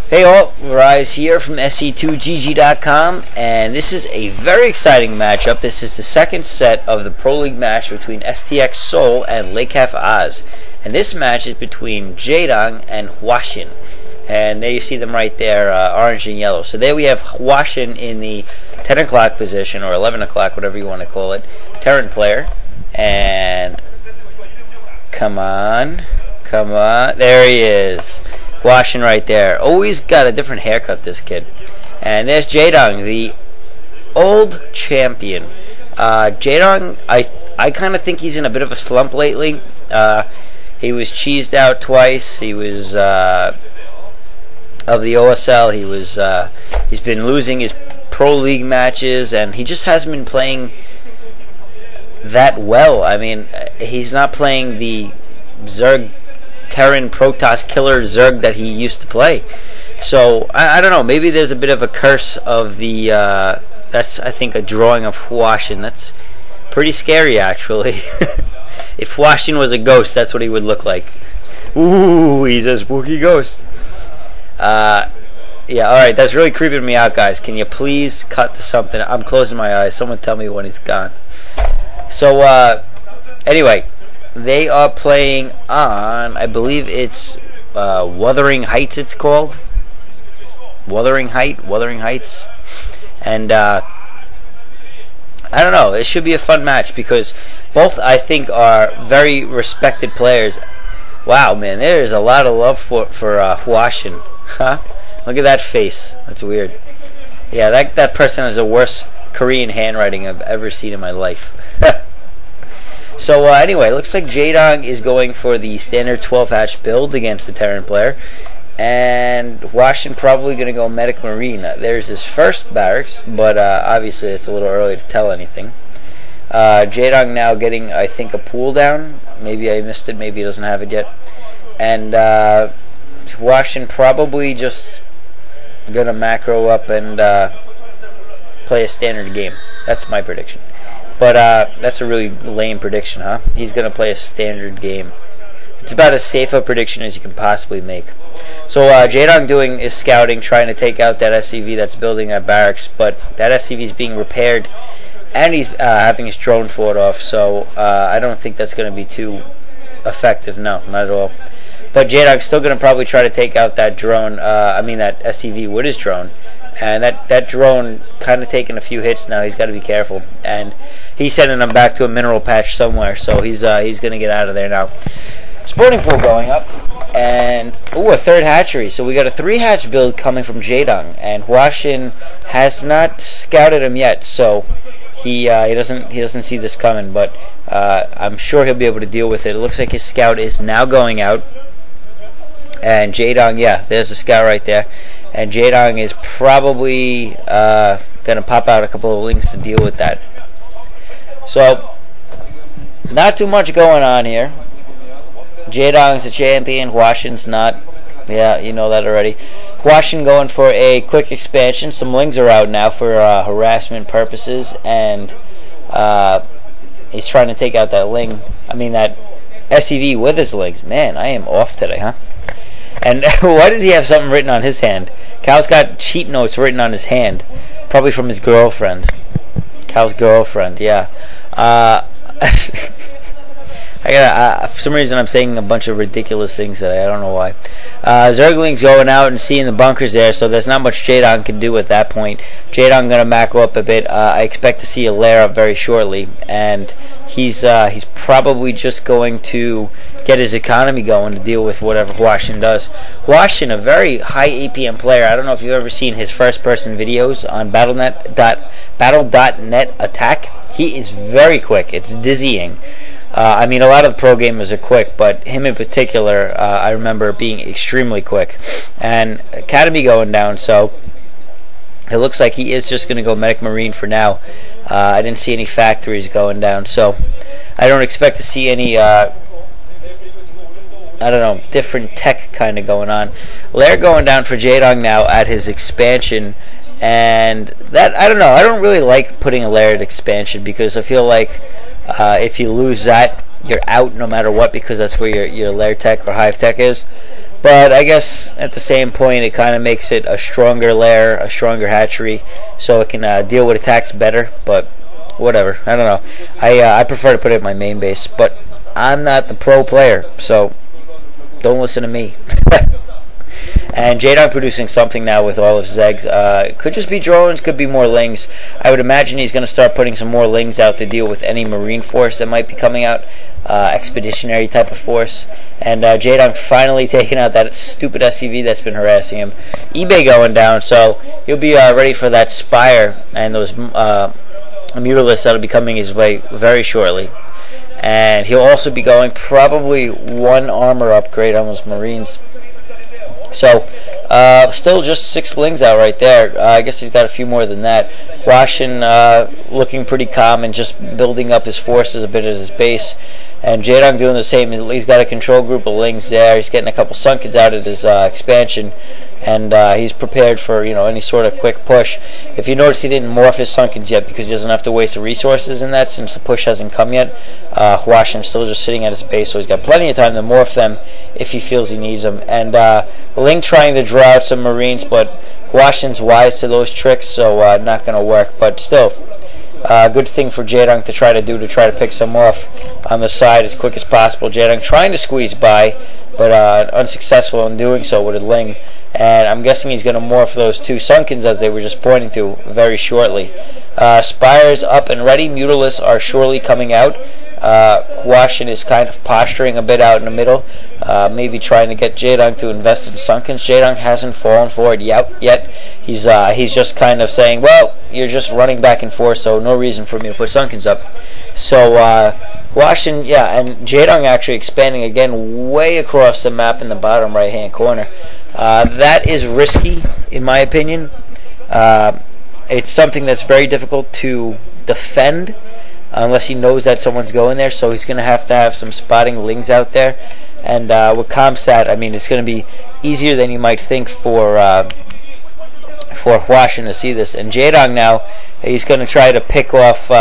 Hey all, Rise here from SC2GG.com, and this is a very exciting matchup. This is the second set of the Pro League match between STX Seoul and Lake Half Oz. And this match is between JaeDong and Hwasin. And there you see them right there, orange and yellow. So there we have Hwasin in the 10 o'clock position, or 11 o'clock, whatever you want to call it, Terran player. And come on, there he is. Hwasin right there. Always got a different haircut, this kid. And there's JaeDong, the old champion. JaeDong, I kind of think he's in a bit of a slump lately. He was cheesed out twice. He was of the OSL. He's been losing his Pro League matches, and he just hasn't been playing that well. I mean, he's not playing the Zerg Terran Protoss killer Zerg that he used to play. So I don't know, maybe there's a bit of a curse of the that's, I think, a drawing of Hwasin. That's pretty scary, actually. If Hwasin was a ghost, that's what he would look like. Ooh, he's a spooky ghost. Yeah, alright, that's really creeping me out, guys. Can you please cut to something? I'm closing my eyes. Someone tell me when he's gone. So anyway, they are playing on, I believe it's Wuthering Heights, it's called. Wuthering Heights. And I don't know, it should be a fun match because both, I think, are very respected players. Wow, man, there is a lot of love for Hwasin. Huh? Look at that face. That's weird. Yeah, that person has the worst Korean handwriting I've ever seen in my life. So anyway, looks like JaeDong is going for the standard 12-hatch build against the Terran player, and Hwasin probably going to go Medic Marine. There's his first barracks, but obviously it's a little early to tell anything. JaeDong now getting, I think, a pool down. Maybe I missed it, maybe he doesn't have it yet. And Hwasin probably just going to macro up and play a standard game. That's my prediction. But that's a really lame prediction, huh? He's going to play a standard game. It's about as safe a prediction as you can possibly make. So JaeDong doing is scouting, trying to take out that SCV that's building that barracks. But that SCV is being repaired, and he's having his drone fought off. So I don't think that's going to be too effective. No, not at all. But JaeDong's still going to probably try to take out that drone. That SCV with his drone. And that drone kind of taking a few hits now. He's got to be careful. And he's sending him back to a mineral patch somewhere. So he's going to get out of there now. Sporting pool going up. And, ooh, a third hatchery. So we got a 3-hatch build coming from JaeDong. And Hwasin has not scouted him yet. So he doesn't see this coming. But I'm sure he'll be able to deal with it. It looks like his scout is now going out. And JaeDong, yeah, there's a scout right there. And JaeDong is probably going to pop out a couple of links to deal with that. So, not too much going on here. JaeDong's the champion, Hwasin's not. Yeah, you know that already. Hwasin going for a quick expansion. Some lings are out now for harassment purposes. And he's trying to take out that ling. That SCV with his lings. Man, I am off today, huh? And why does he have something written on his hand? Cal's got cheat notes written on his hand. Probably from his girlfriend. Cal's girlfriend, yeah. For some reason I'm saying a bunch of ridiculous things today. I don't know why. Zergling's going out and seeing the bunkers there, so there's not much JaeDong can do at that point. JaeDong going to macro up a bit. I expect to see a lair up very shortly, and he's probably just going to get his economy going to deal with whatever Hwasin does. Hwasin, a very high APM player. I don't know if you've ever seen his first-person videos on Battle.net attack. He is very quick. It's dizzying. A lot of the pro gamers are quick, but him in particular, I remember being extremely quick. And Academy going down, so it looks like he is just going to go Medic Marine for now. I didn't see any factories going down, so I don't expect to see any, different tech kind of going on. Lair going down for JaeDong now at his expansion. And that, I don't know, I don't really like putting a layered expansion because I feel like if you lose that, you're out no matter what because that's where your lair tech or hive tech is. But I guess at the same point, it kind of makes it a stronger lair, a stronger hatchery, so it can deal with attacks better. But whatever, I don't know. I prefer to put it in my main base, but I'm not the pro player, so don't listen to me. And JaeDong producing something now with all of his eggs. Could just be drones, could be more lings. I would imagine he's going to start putting some more lings out to deal with any marine force that might be coming out, expeditionary type of force. And JaeDong finally taking out that stupid SCV that's been harassing him. eBay going down, so he'll be ready for that Spire and those Mutalisks that'll be coming his way very shortly. And he'll also be going probably one armor upgrade on those Marines. So, still just 6 lings out right there. I guess he's got a few more than that. Hwasin looking pretty calm and just building up his forces a bit at his base. And JaeDong doing the same. He's got a control group of lings there. He's getting a couple Sunkens out at his expansion. And he's prepared for any sort of quick push. If you notice, he didn't morph his Sunkens yet because he doesn't have to waste the resources in that since the push hasn't come yet. Hwasin's still just sitting at his base, so he's got plenty of time to morph them if he feels he needs them. And Ling trying to draw out some Marines, but Hwasin's wise to those tricks, so not going to work. But still, good thing for JaeDong to try to pick some off on the side as quick as possible. JaeDong trying to squeeze by, but unsuccessful in doing so with a Ling. And I'm guessing he's going to morph those 2 Sunkens as they were just pointing to very shortly. Spire's up and ready. Mutalisks are surely coming out. Hwasin is kind of posturing a bit out in the middle, maybe trying to get JaeDong to invest in Sunkens. JaeDong hasn't fallen for it yet. He's just kind of saying, well, you're just running back and forth, so no reason for me to put Sunkens up. So Hwasin, yeah, and JaeDong actually expanding again way across the map in the bottom right-hand corner. That is risky, in my opinion. It's something that's very difficult to defend unless he knows that someone's going there, so he's going to have some spotting lings out there. And with Comsat, I mean, it's going to be easier than you might think for Hwasin to see this. And JaeDong now, he's going to try to pick off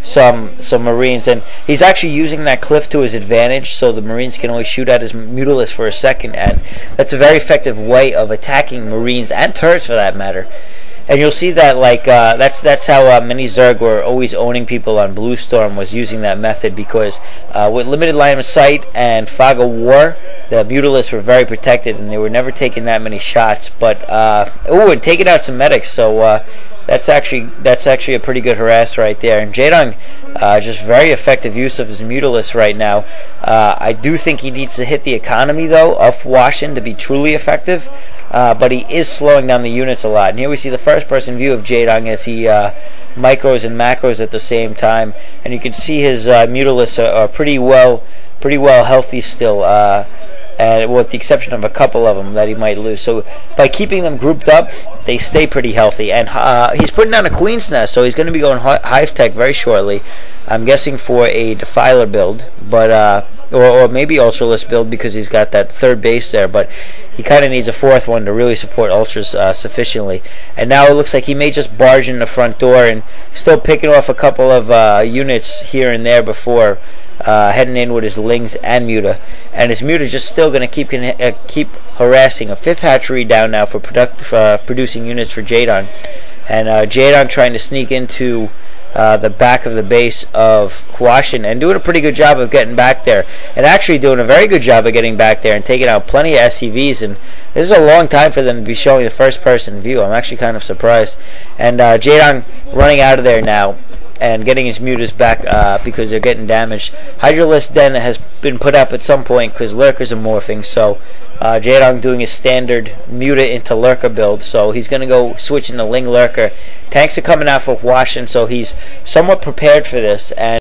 some Marines, and he's actually using that cliff to his advantage, so the Marines can only shoot at his Mutalisks for a second, and that's a very effective way of attacking Marines and turrets for that matter. And you'll see that that's how many Zerg were always owning people on Blue Storm, was using that method, because with limited line of sight and fog of war, the Mutalisks were very protected and they were never taking that many shots. But and taking out some medics, so that's actually a pretty good harass right there. And JaeDong, just very effective use of his Mutalisks right now. I do think he needs to hit the economy though of Hwasin to be truly effective. But he is slowing down the units a lot. And here we see the first-person view of JaeDong as he micros and macros at the same time. And you can see his Mutalisks are pretty well healthy still, and with the exception of a couple of them that he might lose. So by keeping them grouped up, they stay pretty healthy. And he's putting down a Queen's Nest, so he's going to be going Hive Tech very shortly. I'm guessing for a Defiler build, but or maybe Ultralist build, because he's got that 3rd base there, but he kind of needs a 4th one to really support Ultras sufficiently. And now it looks like he may just barge in the front door and still picking off a couple of units here and there before heading in with his Lings and Muta. And his Muta just still going to keep harassing. A 5th hatchery down now for producing units for JaeDong. And JaeDong trying to sneak into the back of the base of Hwasin and doing a pretty good job of getting back there, and actually doing a very good job of getting back there and taking out plenty of SCVs. And this is a long time for them to be showing the first-person view. I'm actually kind of surprised. And JaeDong running out of there now and getting his Mutas back because they're getting damaged. Hydralisk Den has been put up at some point because Lurkers are morphing, so JaeDong doing his standard Muta into Lurker build, so he's going to go switch into Ling Lurker. Tanks are coming out for Hwasin, so he's somewhat prepared for this. And